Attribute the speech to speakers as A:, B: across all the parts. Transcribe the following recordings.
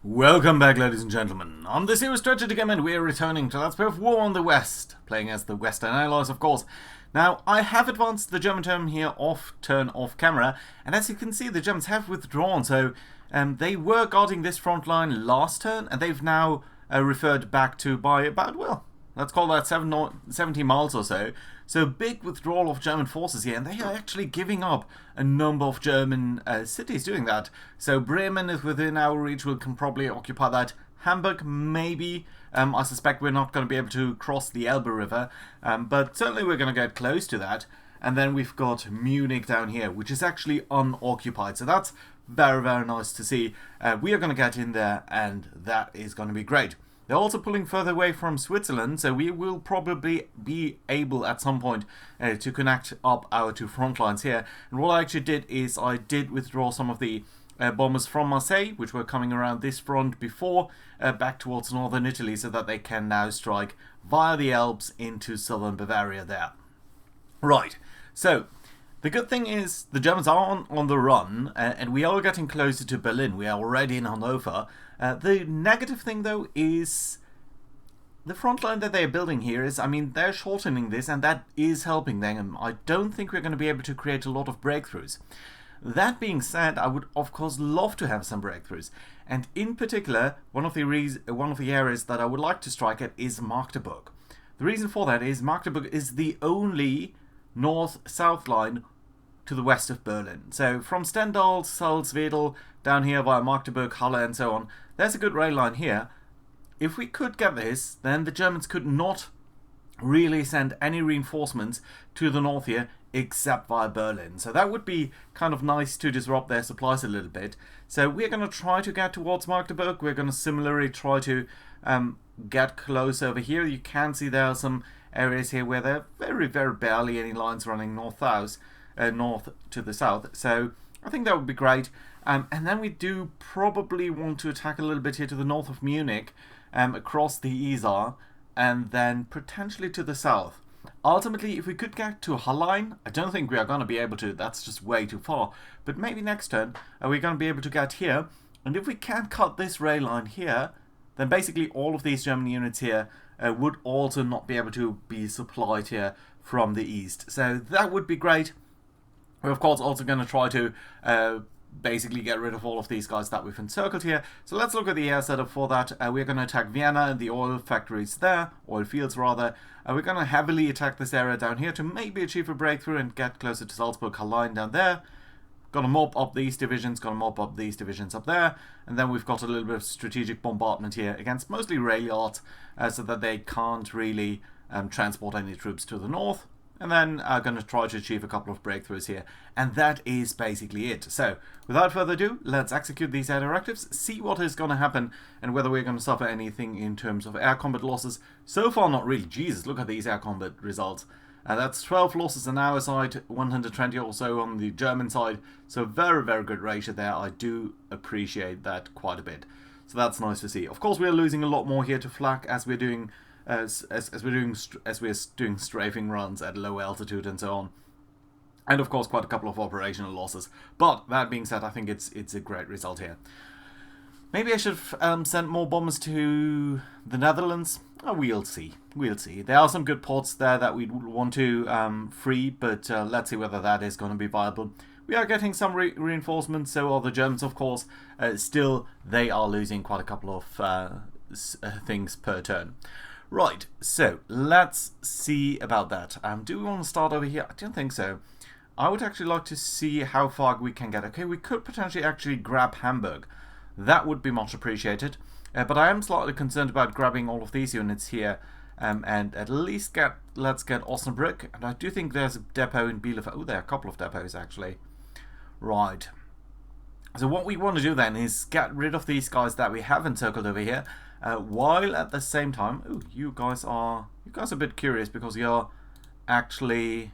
A: Welcome back, ladies and gentlemen. On this here Strategy Game, and we're returning to Let's Play of War on the West, playing as the Western Allies, of course. Now, I have advanced the German term here turn off camera, and as you can see, the Germans have withdrawn, so they were guarding this front line last turn, and they've now referred back to by about, well, let's call that 70 miles or so. So big withdrawal of German forces here, and they are actually giving up a number of German cities doing that. So Bremen is within our reach, we can probably occupy that. Hamburg, maybe. I suspect we're not going to be able to cross the Elbe River, but certainly we're going to get close to that. And then we've got Munich down here, which is actually unoccupied. So that's very, very nice to see. We are going to get in there, and that is going to be great. They're also pulling further away from Switzerland, so we will probably be able at some point to connect up our two front lines here. And what I actually did is I did withdraw some of the bombers from Marseille, which were coming around this front before, back towards northern Italy, so that they can now strike via the Alps into southern Bavaria there. Right, so the good thing is the Germans are on the run, and we are getting closer to Berlin. We are already in Hanover. The negative thing, though, is the front line that they're building here is, I mean, they're shortening this, and that is helping them. I don't think we're going to be able to create a lot of breakthroughs. That being said, I would, of course, love to have some breakthroughs. And in particular, one of the areas that I would like to strike at is Magdeburg. The reason for that is Magdeburg is the only north-south line to the west of Berlin. So from Stendal, Salzwedel, down here via Magdeburg, Halle and so on, there's a good rail line here. If we could get this, then the Germans could not really send any reinforcements to the north here except via Berlin. So that would be kind of nice to disrupt their supplies a little bit. So we're going to try to get towards Magdeburg. We're going to similarly try to get close over here. You can see there are some areas here where there are very, very barely any lines running north to the south. So I think that would be great. And then we do probably want to attack a little bit here to the north of Munich, across the Isar, and then potentially to the south. Ultimately, if we could get to Hallein, I don't think we are going to be able to. That's just way too far. But maybe next turn, we're going to be able to get here. And if we can cut this rail line here, then basically all of these German units here would also not be able to be supplied here from the east. So that would be great. We're of course also going to try to basically get rid of all of these guys that we've encircled here. So let's look at the air setup for that. We're going to attack Vienna and the oil factories there, oil fields rather. We're going to heavily attack this area down here to maybe achieve a breakthrough and get closer to Salzburg, Hallein down there. Gonna mop up these divisions, gonna mop up these divisions up there, and then we've got a little bit of strategic bombardment here against mostly rail yards, so that they can't really transport any troops to the north. And then I'm going to try to achieve a couple of breakthroughs here. And that is basically it. So, without further ado, let's execute these air directives, see what is going to happen, and whether we're going to suffer anything in terms of air combat losses. So far, not really. Jesus, look at these air combat results. That's 12 losses on our side, 120 or so on the German side. So, very, very good ratio there. I do appreciate that quite a bit. So, that's nice to see. Of course, we're losing a lot more here to flak as we're doing as we're doing strafing runs at low altitude and so on, and of course quite a couple of operational losses. But that being said, I think it's a great result here. Maybe I should have sent more bombers to the Netherlands. Oh, we'll see. There are some good ports there that we want to free, but let's see whether that is going to be viable. We are getting some reinforcements, so are the Germans, of course. Still, they are losing quite a couple of things per turn. Right, so let's see about that. Do we want to start over here? I don't think so. I would actually like to see how far we can get. Okay, we could potentially actually grab Hamburg. That would be much appreciated. But I am slightly concerned about grabbing all of these units here. And at least let's get Osnabrück. And I do think there's a depot in Bielefeld. Oh, there are a couple of depots actually. Right. So what we want to do then is get rid of these guys that we have encircled over here. While at the same time, ooh, you guys are a bit curious because you're actually,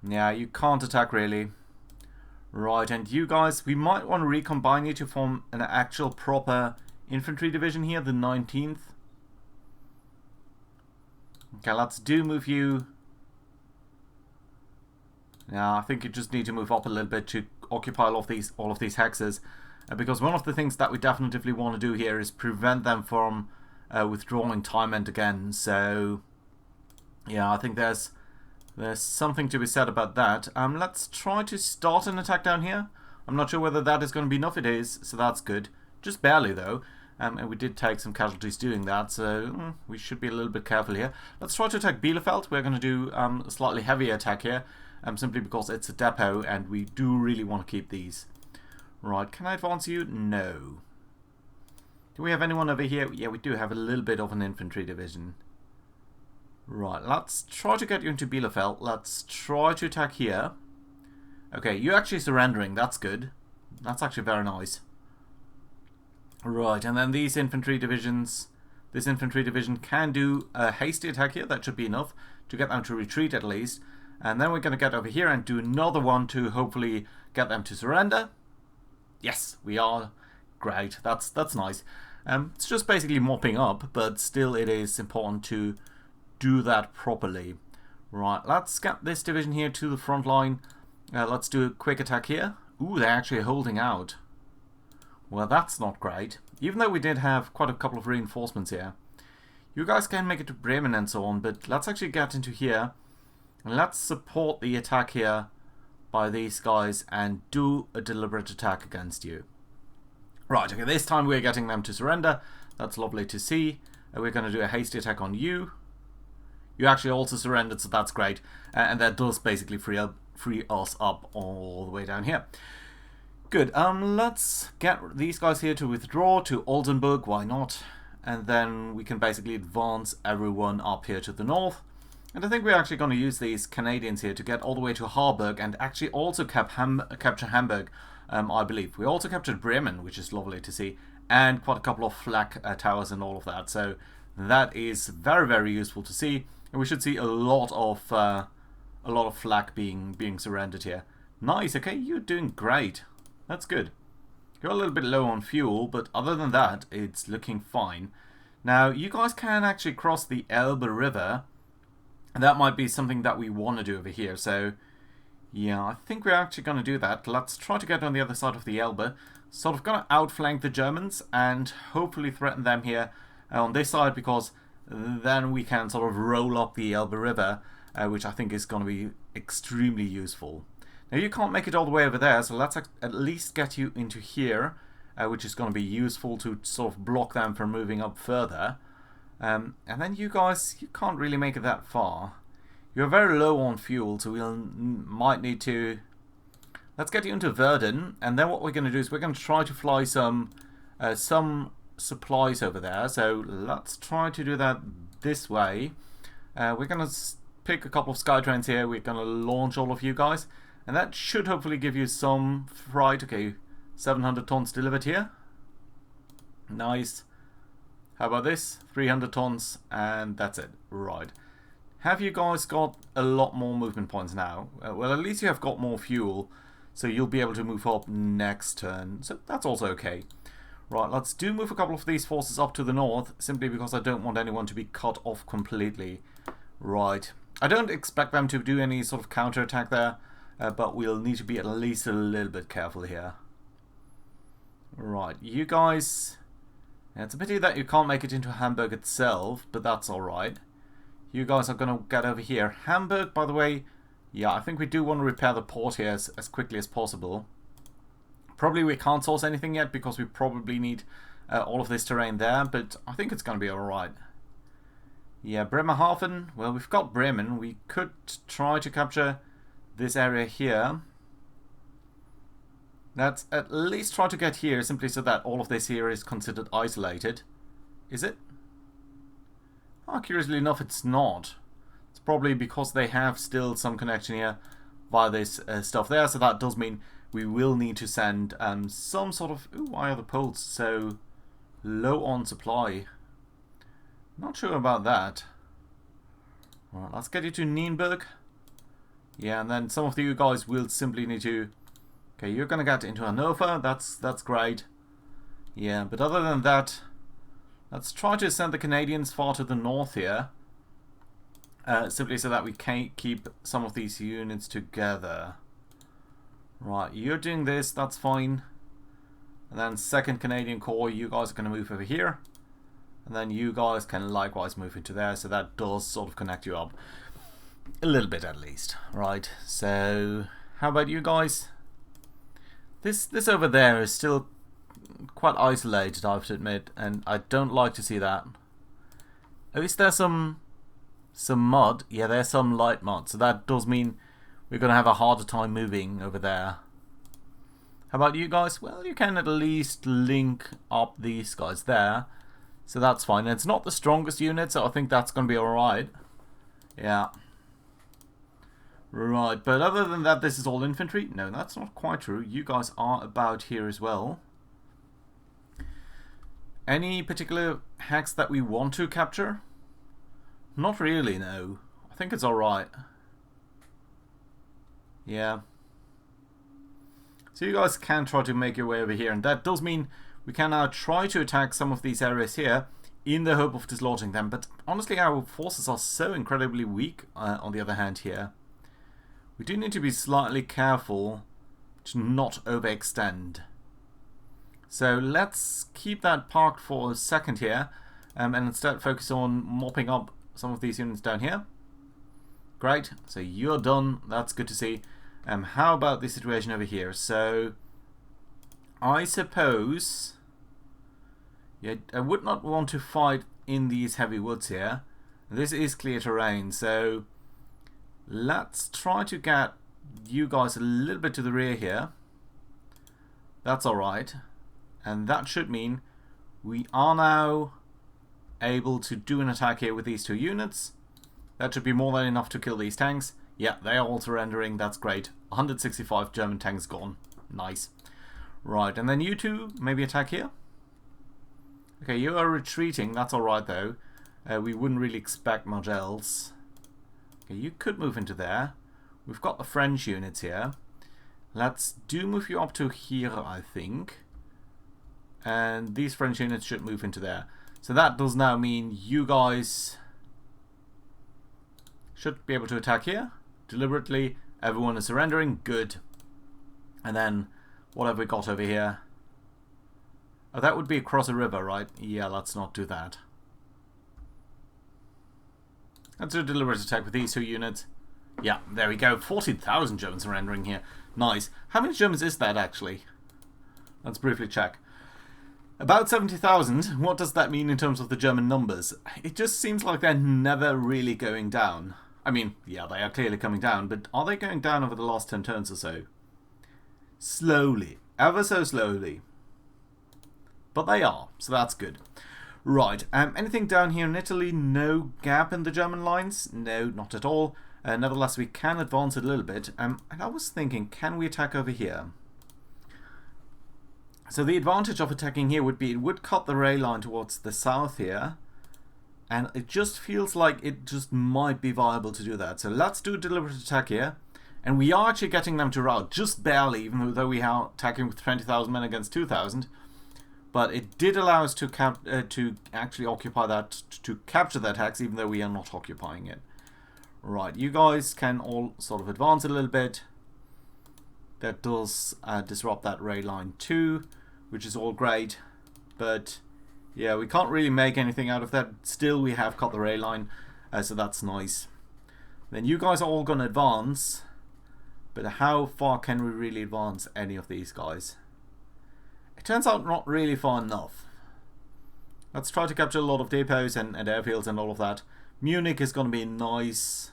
A: yeah, you can't attack really. Right, and you guys, we might want to recombine you to form an actual proper infantry division here, the 19th. Okay, let's move you. Yeah, I think you just need to move up a little bit to occupy all of these hexes. because one of the things that we definitely want to do here is prevent them from withdrawing time and again. So yeah, I think there's something to be said about that. Let's try to start an attack down here. I'm not sure whether that is going to be enough. It is, so that's good. Just barely though. And we did take some casualties doing that, so we should be a little bit careful here. Let's try to attack Bielefeld. We're going to do a slightly heavier attack here, simply because it's a depot and we do really want to keep these. Right, can I advance you? No. Do we have anyone over here? Yeah, we do have a little bit of an infantry division. Right, let's try to get you into Bielefeld. Let's try to attack here. Okay, you're actually surrendering. That's good. That's actually very nice. Right, and then these infantry divisions, this infantry division can do a hasty attack here. That should be enough to get them to retreat at least. And then we're going to get over here and do another one to hopefully get them to surrender. Yes, we are. Great, that's nice. It's just basically mopping up, but still it is important to do that properly. Right, let's get this division here to the front line. Let's do a quick attack here. Ooh, they're actually holding out. Well, that's not great. Even though we did have quite a couple of reinforcements here. You guys can make it to Bremen and so on, but let's actually get into here. And let's support the attack here by these guys and do a deliberate attack against you. Right, okay, this time we're getting them to surrender. That's lovely to see. We're going to do a hasty attack on you. You actually also surrendered, so that's great. And that does basically free us up all the way down here. Good. Let's get these guys here to withdraw to Oldenburg. Why not? And then we can basically advance everyone up here to the north. And I think we're actually going to use these Canadians here to get all the way to Harburg and actually also capture Hamburg, I believe. We also captured Bremen, which is lovely to see, and quite a couple of flak towers and all of that. So that is very, very useful to see. And we should see a lot of flak being surrendered here. Nice. Okay, you're doing great. That's good. You're a little bit low on fuel, but other than that, it's looking fine. Now, you guys can actually cross the Elbe River. And that might be something that we want to do over here. So, yeah, I think we're actually going to do that. Let's try to get on the other side of the Elbe. Sort of going to outflank the Germans and hopefully threaten them here on this side, because then we can sort of roll up the Elbe River, which I think is going to be extremely useful. Now, you can't make it all the way over there, so let's at least get you into here, which is going to be useful to sort of block them from moving up further. And then you guys, you can't really make it that far. You're very low on fuel, so might need to... Let's get you into Verden, and then what we're going to do is we're going to try to fly some supplies over there. So let's try to do that this way. We're going to pick a couple of Skytrains here. We're going to launch all of you guys. And that should hopefully give you some fright. Okay, 700 tons delivered here. Nice. How about this? 300 tons, and that's it. Right. Have you guys got a lot more movement points now? Well, at least you have got more fuel, so you'll be able to move up next turn. So that's also okay. Right, let's move a couple of these forces up to the north, simply because I don't want anyone to be cut off completely. Right. I don't expect them to do any sort of counterattack there. But we'll need to be at least a little bit careful here. Right, you guys... It's a pity that you can't make it into Hamburg itself, but that's alright. You guys are going to get over here. Hamburg, by the way, yeah, I think we do want to repair the port here as quickly as possible. Probably we can't source anything yet, because we probably need all of this terrain there, but I think it's going to be alright. Yeah, Bremerhaven, well, we've got Bremen. We could try to capture this area here. Let's at least try to get here, simply so that all of this here is considered isolated. Is it? Oh, curiously enough, it's not. It's probably because they have still some connection here via this stuff there, so that does mean we will need to send some sort of... Ooh, why are the Poles so low on supply? Not sure about that. Right, let's get you to Nienburg. Yeah, and then some of you guys will simply need to... Okay, you're going to get into Hanover. That's great. Yeah, but other than that, let's try to send the Canadians far to the north here. Simply so that we can keep some of these units together. Right, you're doing this. That's fine. And then 2nd Canadian Corps, you guys are going to move over here. And then you guys can likewise move into there. So that does sort of connect you up. A little bit at least. Right. So how about you guys? This over there is still quite isolated, I have to admit. And I don't like to see that. At least there's some mud. Yeah, there's some light mud. So that does mean we're going to have a harder time moving over there. How about you guys? Well, you can at least link up these guys there. So that's fine. And it's not the strongest unit, so I think that's going to be alright. Yeah. Right, but other than that, this is all infantry. No, that's not quite true. You guys are about here as well. Any particular hacks that we want to capture? Not really, no. I think it's alright. Yeah. So you guys can try to make your way over here, and that does mean we can now try to attack some of these areas here in the hope of dislodging them. But honestly, our forces are so incredibly weak on the other hand here. We do need to be slightly careful to not overextend. So let's keep that parked for a second here, and instead focus on mopping up some of these units down here. Great, so you're done. That's good to see. How about the situation over here? So I suppose, yeah, I would not want to fight in these heavy woods here. This is clear terrain, so let's try to get you guys a little bit to the rear here. That's alright. And that should mean we are now able to do an attack here with these 2 units. That should be more than enough to kill these tanks. Yeah, they are all surrendering. That's great. 165 German tanks gone. Nice. Right, and then you two maybe attack here. Okay, you are retreating. That's alright though. We wouldn't really expect much else. Okay, you could move into there. We've got the French units here. Let's move you up to here, I think. And these French units should move into there. So that does now mean you guys should be able to attack here. Deliberately, everyone is surrendering. Good. And then, what have we got over here? Oh, that would be across a river, right? Yeah, let's not do that. Let's do a deliberate attack with these 2 units. Yeah, there we go. 14,000 Germans surrendering here. Nice. How many Germans is that, actually? Let's briefly check. About 70,000. What does that mean in terms of the German numbers? It just seems like they're never really going down. I mean, yeah, they are clearly coming down, but are they going down over the last 10 turns or so? Slowly. Ever so slowly. But they are, so that's good. Right, anything down here in Italy? No gap in the German lines? No, not at all. Nevertheless, we can advance it a little bit. And I was thinking, can we attack over here? So the advantage of attacking here would be it would cut the rail line towards the south here. And it just feels like it just might be viable to do that. So let's do a deliberate attack here. And we are actually getting them to rout, just barely, even though we are attacking with 20,000 men against 2,000. But it did allow us to actually occupy that, to capture that hex, even though we are not occupying it. Right, you guys can all sort of advance a little bit. That does disrupt that rail line too, which is all great. But yeah, we can't really make anything out of that. Still, we have cut the rail line, so that's nice. Then you guys are all going to advance. But how far can we really advance any of these guys? It turns out not really far enough. Let's try to capture a lot of depots and airfields and all of that. Munich is going to be a nice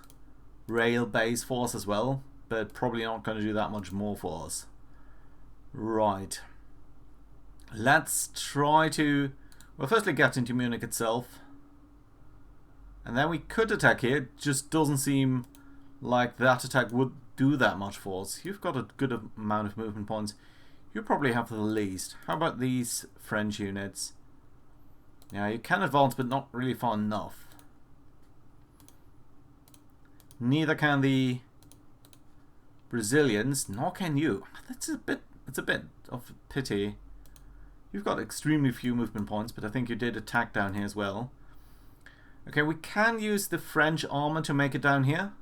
A: rail base for us as well, but probably not going to do that much more for us. Right. Let's try to, well, firstly get into Munich itself. And then we could attack here. It just doesn't seem like that attack would do that much for us. You've got a good amount of movement points. You probably have the least. How about these French units? Yeah, you can advance, but not really far enough. Neither can the Brazilians, nor can you. It's a bit of a pity. You've got extremely few movement points, but I think you did attack down here as well. Okay, we can use the French armor to make it down here.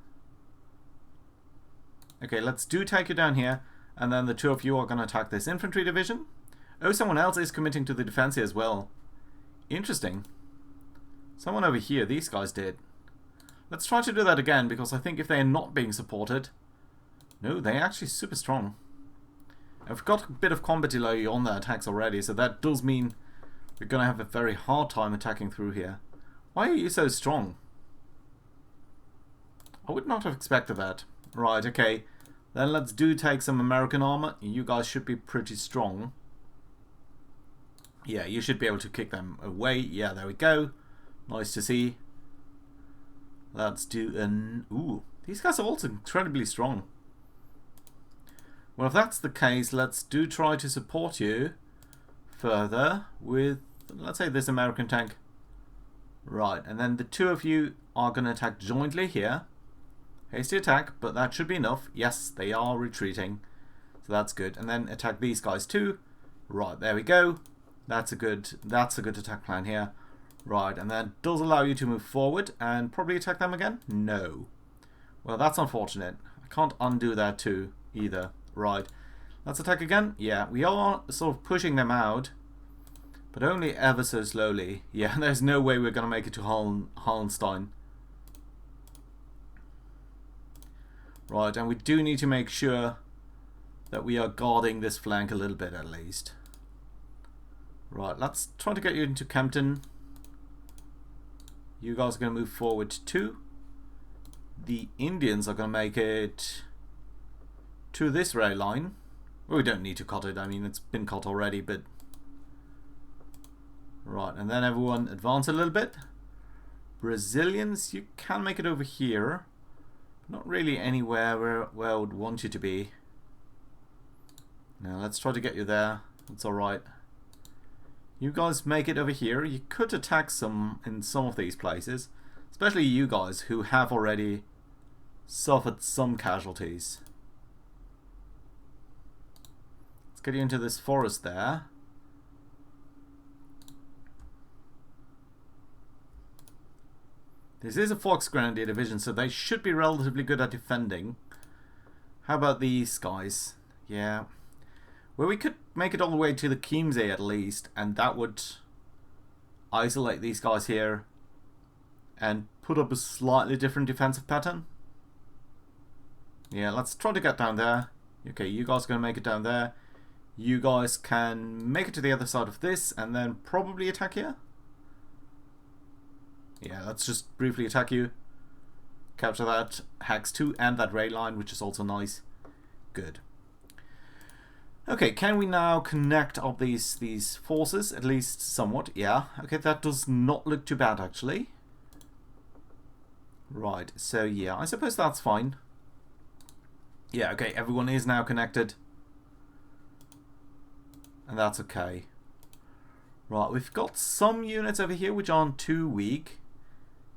A: Okay, let's take you down here, and then the 2 of you are going to attack this infantry division. Oh, someone else is committing to the defense here as well. Interesting. Someone over here, these guys did. Let's try to do that again, because I think if they are not being supported... No, they're actually super strong. I've got a bit of combat delay on their attacks already, so that does mean we're going to have a very hard time attacking through here. Why are you so strong? I would not have expected that. Right, okay. Then let's take some American armor. You guys should be pretty strong. Yeah, you should be able to kick them away. Yeah, there we go. Nice to see. Let's do an... Ooh, these guys are also incredibly strong. Well, if that's the case, let's try to support you further with, let's say, this American tank. Right, and then the two of you are going to attack jointly here. Hasty attack, but that should be enough. Yes, they are retreating. So that's good. And then attack these guys too. Right, there we go. That's a good attack plan here. Right, and that does allow you to move forward and probably attack them again? No. Well, that's unfortunate. I can't undo that too, either. Right. Let's attack again. Yeah, we are sort of pushing them out, but only ever so slowly. Yeah, there's no way we're going to make it to Hallenstein. Right, and we do need to make sure that we are guarding this flank a little bit at least. Right, let's try to get you into Kempton. You guys are going to move forward too. The Indians are going to make it to this rail line. Well, we don't need to cut it. I mean, it's been cut already, but... Right, and then everyone advance a little bit. Brazilians, you can make it over here. Not really anywhere where I would want you to be. Now, let's try to get you there. That's alright. You guys make it over here. You could attack in some of these places. Especially you guys who have already suffered some casualties. Let's get you into this forest there. This is a Fox Grenadier division, so they should be relatively good at defending. How about these guys? Yeah. Well, we could make it all the way to the Chiemsee at least, and that would isolate these guys here and put up a slightly different defensive pattern. Yeah, let's try to get down there. Okay, you guys are going to make it down there. You guys can make it to the other side of this and then probably attack here. Yeah, let's just briefly attack you. Capture that Hex 2 and that rail line, which is also nice. Good. Okay, can we now connect up these forces, at least somewhat? Yeah, okay, that does not look too bad, actually. Right, so yeah, I suppose that's fine. Yeah, okay, everyone is now connected. And that's okay. Right, we've got some units over here which aren't too weak.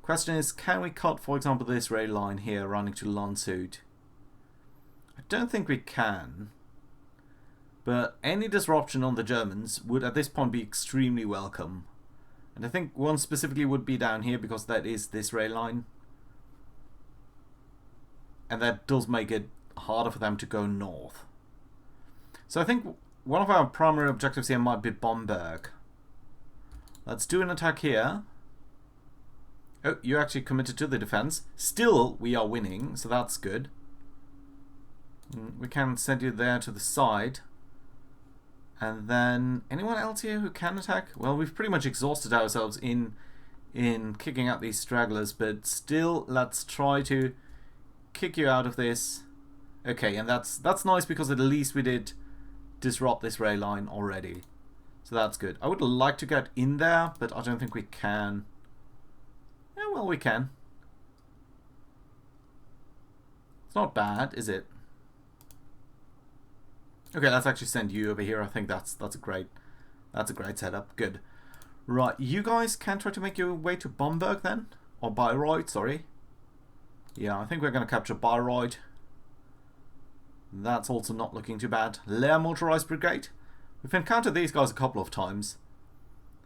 A: Question is, can we cut, for example, this rail line here running to Landshut? I don't think we can. But any disruption on the Germans would at this point be extremely welcome. And I think one specifically would be down here because that is this rail line. And that does make it harder for them to go north. So I think one of our primary objectives here might be Bomberg. Let's do an attack here. Oh, you actually committed to the defense. Still, we are winning, so that's good. We can send you there to the side. And then, anyone else here who can attack? Well, we've pretty much exhausted ourselves in kicking out these stragglers, but still, let's try to kick you out of this. Okay, and that's nice because at least we did disrupt this rail line already. So that's good. I would like to get in there, but I don't think we can. Yeah, well, we can. It's not bad, is it? Okay, let's actually send you over here. I think that's a great setup. Good. Right, you guys can try to make your way to Bomberg then, or Bayreuth. Sorry. Yeah, I think we're going to capture Bayreuth. That's also not looking too bad. Lehr Motorized Brigade. We've encountered these guys a couple of times,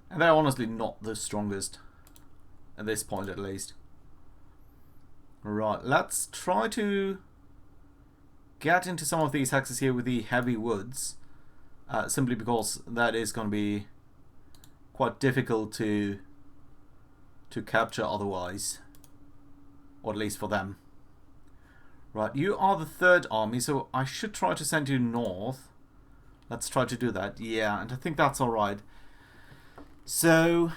A: and they're honestly not the strongest at this point, at least. Right, let's try to get into some of these hexes here with the heavy woods. simply because that is going to be quite difficult to capture otherwise, or at least for them. Right, you are the third army, so I should try to send you north. Let's try to do that. Yeah, and I think that's alright. So,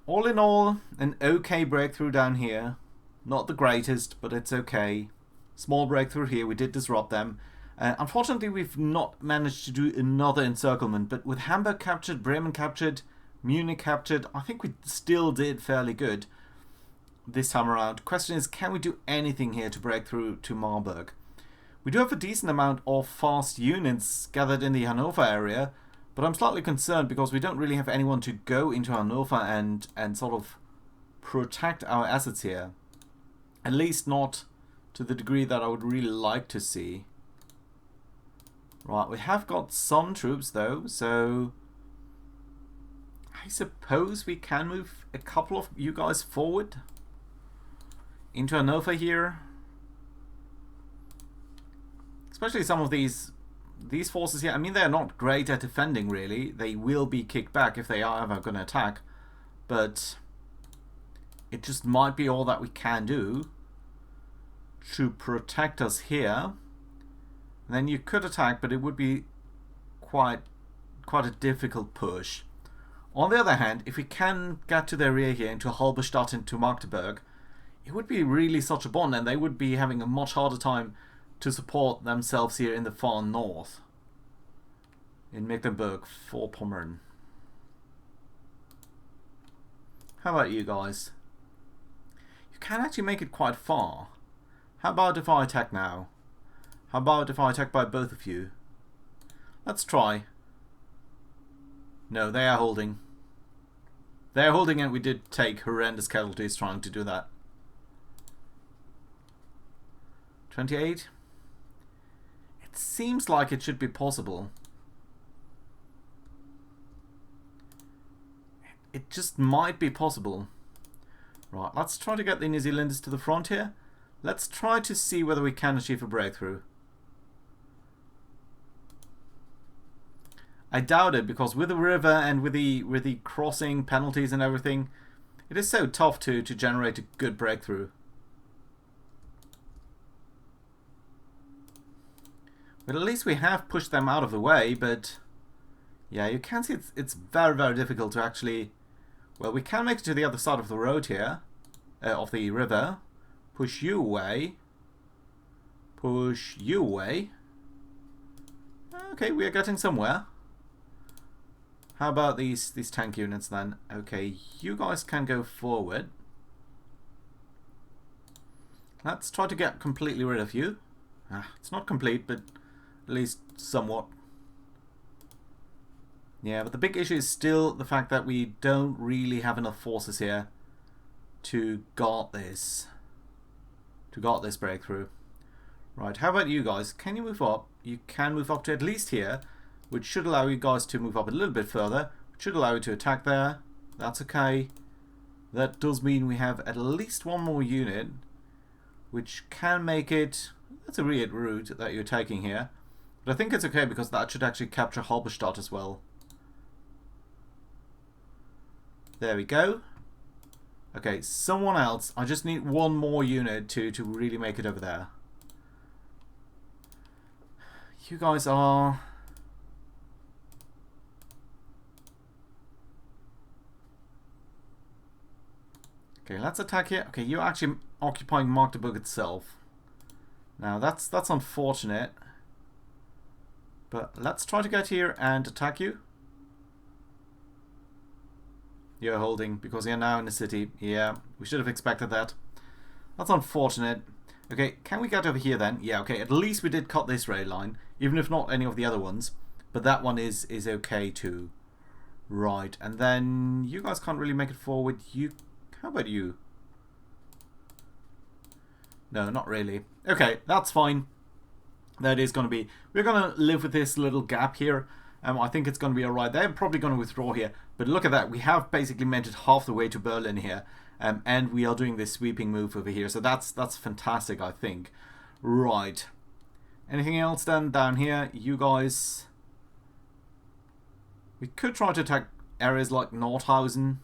A: all in all, an okay breakthrough down here. Not the greatest, but it's okay. Small breakthrough here, we did disrupt them. Unfortunately, we've not managed to do another encirclement, but with Hamburg captured, Bremen captured, Munich captured, I think we still did fairly good this time around. Question is, can we do anything here to break through to Marburg? We do have a decent amount of fast units gathered in the Hanover area, but I'm slightly concerned because we don't really have anyone to go into Hanover and sort of protect our assets here. At least not to the degree that I would really like to see. Right, we have got some troops though, so I suppose we can move a couple of you guys forward into Hanover here. Especially some of these forces here. I mean, they're not great at defending, really. They will be kicked back if they are ever going to attack. But it just might be all that we can do to protect us here. And then you could attack, but it would be quite a difficult push. On the other hand, if we can get to their rear here, into Halberstadt and to Magdeburg, it would be really such a bond, and they would be having a much harder time to support themselves here in the far north. In Mecklenburg-Vorpommern. How about you guys? You can actually make it quite far. How about if I attack now? How about if I attack by both of you? Let's try. No, they are holding. They are holding, and we did take horrendous casualties trying to do that. 28? It seems like it should be possible. It just might be possible. Right, let's try to get the New Zealanders to the front here. Let's try to see whether we can achieve a breakthrough. I doubt it, because with the river and with the crossing penalties and everything, it is so tough to generate a good breakthrough. But at least we have pushed them out of the way, but yeah, you can see it's very, very difficult to actually... Well, we can make it to the other side of the road here, of the river. Push you away. Push you away. Okay, we are getting somewhere. How about these tank units then? Okay, you guys can go forward. Let's try to get completely rid of you. It's not complete, but at least somewhat. Yeah, but the big issue is still the fact that we don't really have enough forces here to guard this. To guard this breakthrough. Right, how about you guys? Can you move up? You can move up to at least here, which should allow you guys to move up a little bit further. Which should allow you to attack there. That's okay. That does mean we have at least one more unit, which can make it... That's a weird route that you're taking here. But I think it's okay, because that should actually capture Halberstadt as well. There we go. Okay, someone else. I just need one more unit to really make it over there. You guys are... Okay, let's attack here. Okay, you're actually occupying Magdeburg itself. Now, that's unfortunate. But let's try to get here and attack you. You're holding, because you're now in the city. Yeah, we should have expected that. That's unfortunate. Okay, can we get over here then? Yeah, okay, at least we did cut this rail line, even if not any of the other ones. But that one is okay too. Right, and then you guys can't really make it forward. How about you? No, not really. Okay, that's fine. That is going to be... We're going to live with this little gap here. I think it's going to be alright. They're probably going to withdraw here. But look at that. We have basically made it half the way to Berlin here. And we are doing this sweeping move over here. So that's fantastic, I think. Right. Anything else then down here? You guys... We could try to attack areas like Nordhausen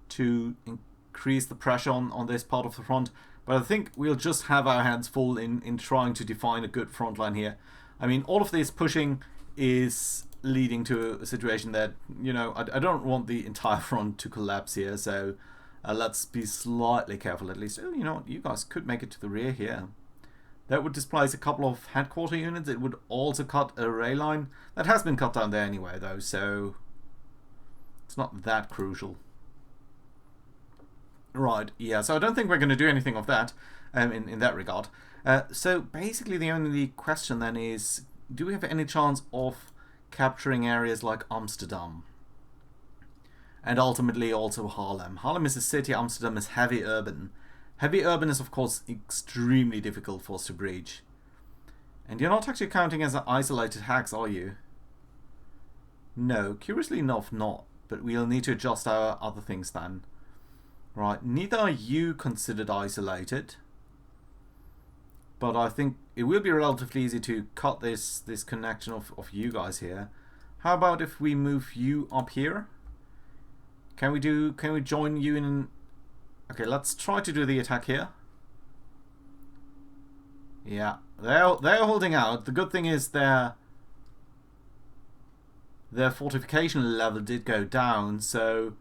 A: to increase the pressure on this part of the front, but I think we'll just have our hands full in trying to define a good front line here. I mean, all of this pushing is leading to a situation that, you know, I don't want the entire front to collapse here, so let's be slightly careful at least. Oh, you know what, you guys could make it to the rear here. That would displace a couple of headquarter units. It would also cut a rail line. That has been cut down there anyway, though, so it's not that crucial. Right, yeah, so I don't think we're going to do anything of that in that regard. So basically the only question then is, do we have any chance of capturing areas like Amsterdam? And ultimately also Haarlem. Haarlem is a city, Amsterdam is heavy urban. Heavy urban is of course extremely difficult for us to breach. And you're not actually counting as isolated hacks, are you? No, curiously enough not, but we'll need to adjust our other things then. Right, neither are you considered isolated, but I think it will be relatively easy to cut this connection of you guys here. How about if we move you up here? Can we join you in? Okay, let's try to do the attack here. Yeah, they're holding out. The good thing is their fortification level did go down, so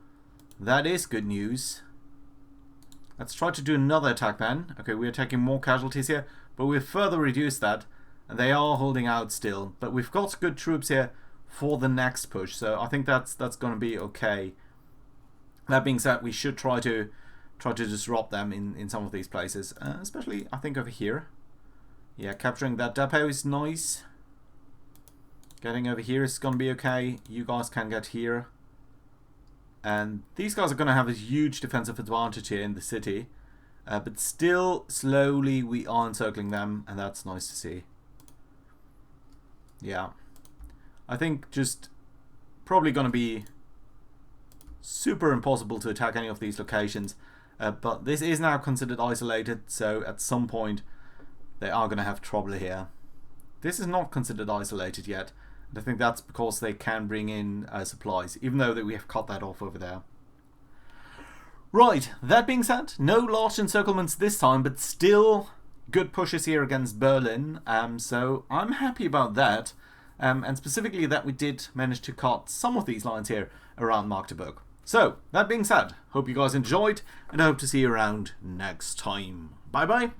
A: that is good news. Let's try to do another attack then. Okay, we're taking more casualties here, but we've further reduced that, and they are holding out still. But we've got good troops here for the next push, so I think that's going to be okay. That being said, we should try to disrupt them in some of these places, especially I think over here. Yeah, capturing that depot is nice. Getting over here is going to be okay. You guys can get here. And these guys are going to have a huge defensive advantage here in the city. But still, slowly we are encircling them, and that's nice to see. Yeah. I think just probably going to be super impossible to attack any of these locations. But this is now considered isolated, so at some point they are going to have trouble here. This is not considered isolated yet. I think that's because they can bring in supplies, even though that we have cut that off over there. Right, that being said, no large encirclements this time, but still good pushes here against Berlin, so I'm happy about that, and specifically that we did manage to cut some of these lines here around Magdeburg. So, that being said, hope you guys enjoyed, and I hope to see you around next time. Bye bye!